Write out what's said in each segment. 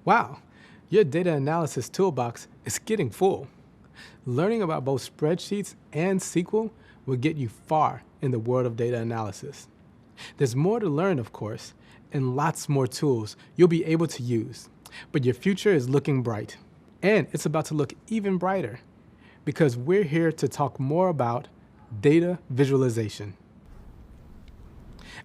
Wow, your data analysis toolbox is getting full. Learning about both spreadsheets and SQL will get you far in the world of data analysis. There's more to learn, of course, and lots more tools you'll be able to use. But your future is looking bright. And it's about to look even brighter because we're here to talk more about data visualization.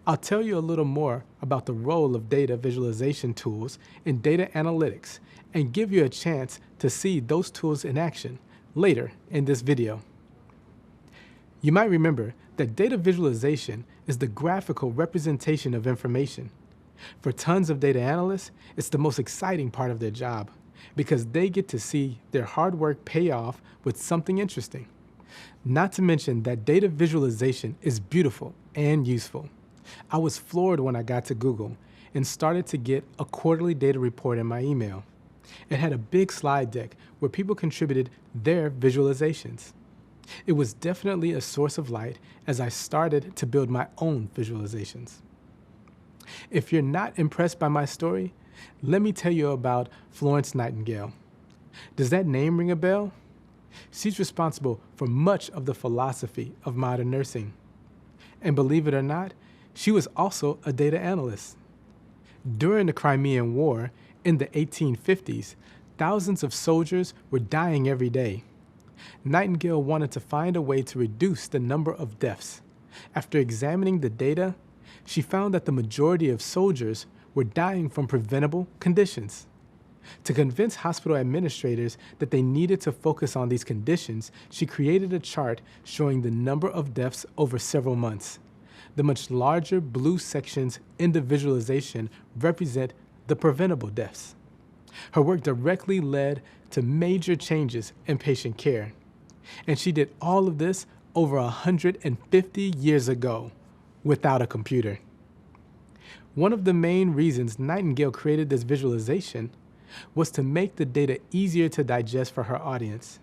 I'll tell you a little more about the role of data visualization tools in data analytics and give you a chance to see those tools in action later in this video. You might remember that data visualization is the graphical representation of information. For tons of data analysts, it's the most exciting part of their job because they get to see their hard work pay off with something interesting. Not to mention that data visualization is beautiful and useful. I was floored when I got to Google and started to get a quarterly data report in my email. It had a big slide deck where people contributed their visualizations. It was definitely a source of light as I started to build my own visualizations. If you're not impressed by my story, let me tell you about Florence Nightingale. Does that name ring a bell? She's responsible for much of the philosophy of modern nursing. And believe it or not, she was also a data analyst. During the Crimean War in the 1850s, thousands of soldiers were dying every day. Nightingale wanted to find a way to reduce the number of deaths. After examining the data, she found that the majority of soldiers were dying from preventable conditions. To convince hospital administrators that they needed to focus on these conditions, she created a chart showing the number of deaths over several months. The much larger blue sections in the visualization represent the preventable deaths. Her work directly led to major changes in patient care. And she did all of this over 150 years ago without a computer. One of the main reasons Nightingale created this visualization was to make the data easier to digest for her audience.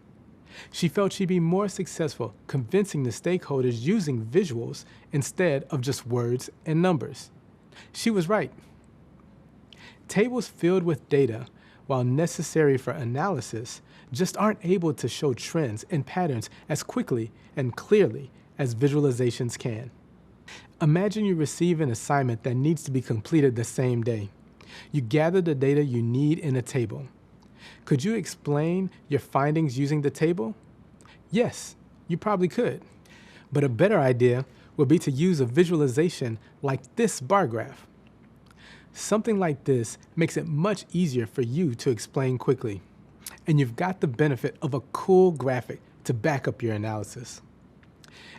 She felt she'd be more successful convincing the stakeholders using visuals instead of just words and numbers. She was right. Tables filled with data, while necessary for analysis, just aren't able to show trends and patterns as quickly and clearly as visualizations can. Imagine you receive an assignment that needs to be completed the same day. You gather the data you need in a table. Could you explain your findings using the table? Yes, you probably could. But a better idea would be to use a visualization like this bar graph. Something like this makes it much easier for you to explain quickly. And you've got the benefit of a cool graphic to back up your analysis.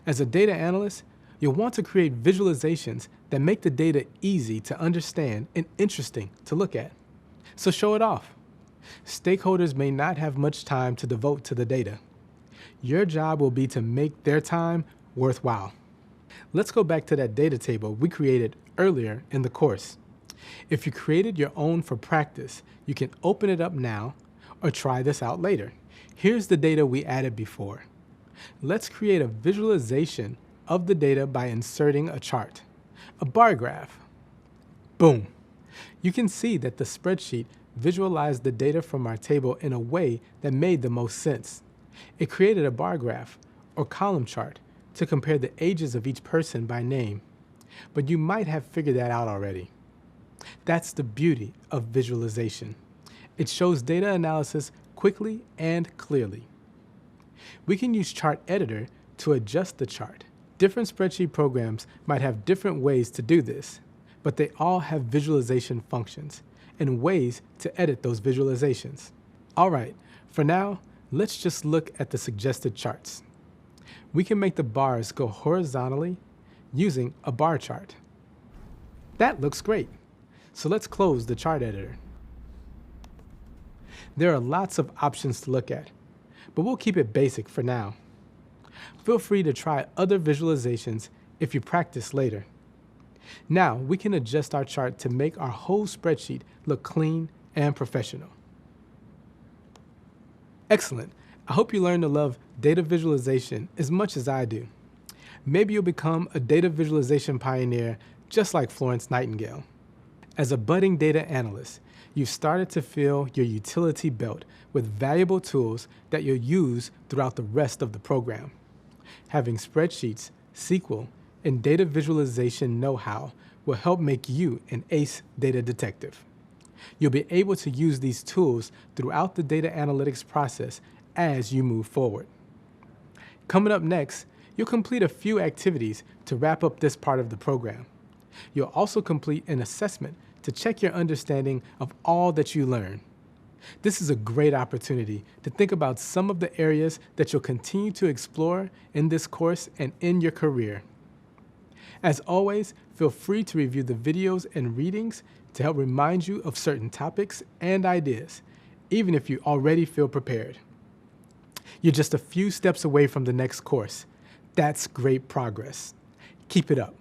As a data analyst, you'll want to create visualizations that make the data easy to understand and interesting to look at. So show it off. Stakeholders may not have much time to devote to the data. Your job will be to make their time worthwhile. Let's go back to that data table we created earlier in the course. If you created your own for practice, you can open it up now or try this out later. Here's the data we added before. Let's create a visualization of the data by inserting a chart, a bar graph. Boom. You can see that the spreadsheet visualized the data from our table in a way that made the most sense. It created a bar graph or column chart to compare the ages of each person by name. But you might have figured that out already. That's the beauty of visualization. It shows data analysis quickly and clearly. We can use Chart Editor to adjust the chart. Different spreadsheet programs might have different ways to do this, but they all have visualization functions and ways to edit those visualizations. All right, for now, let's just look at the suggested charts. We can make the bars go horizontally using a bar chart. That looks great. So let's close the chart editor. There are lots of options to look at, but we'll keep it basic for now. Feel free to try other visualizations if you practice later. Now we can adjust our chart to make our whole spreadsheet look clean and professional. Excellent. I hope you learned to love data visualization as much as I do. Maybe you'll become a data visualization pioneer just like Florence Nightingale. As a budding data analyst, you've started to fill your utility belt with valuable tools that you'll use throughout the rest of the program. Having spreadsheets, SQL, and data visualization know-how will help make you an ace data detective. You'll be able to use these tools throughout the data analytics process as you move forward. Coming up next, you'll complete a few activities to wrap up this part of the program. You'll also complete an assessment to check your understanding of all that you learn. This is a great opportunity to think about some of the areas that you'll continue to explore in this course and in your career. As always, feel free to review the videos and readings to help remind you of certain topics and ideas, even if you already feel prepared. You're just a few steps away from the next course. That's great progress. Keep it up.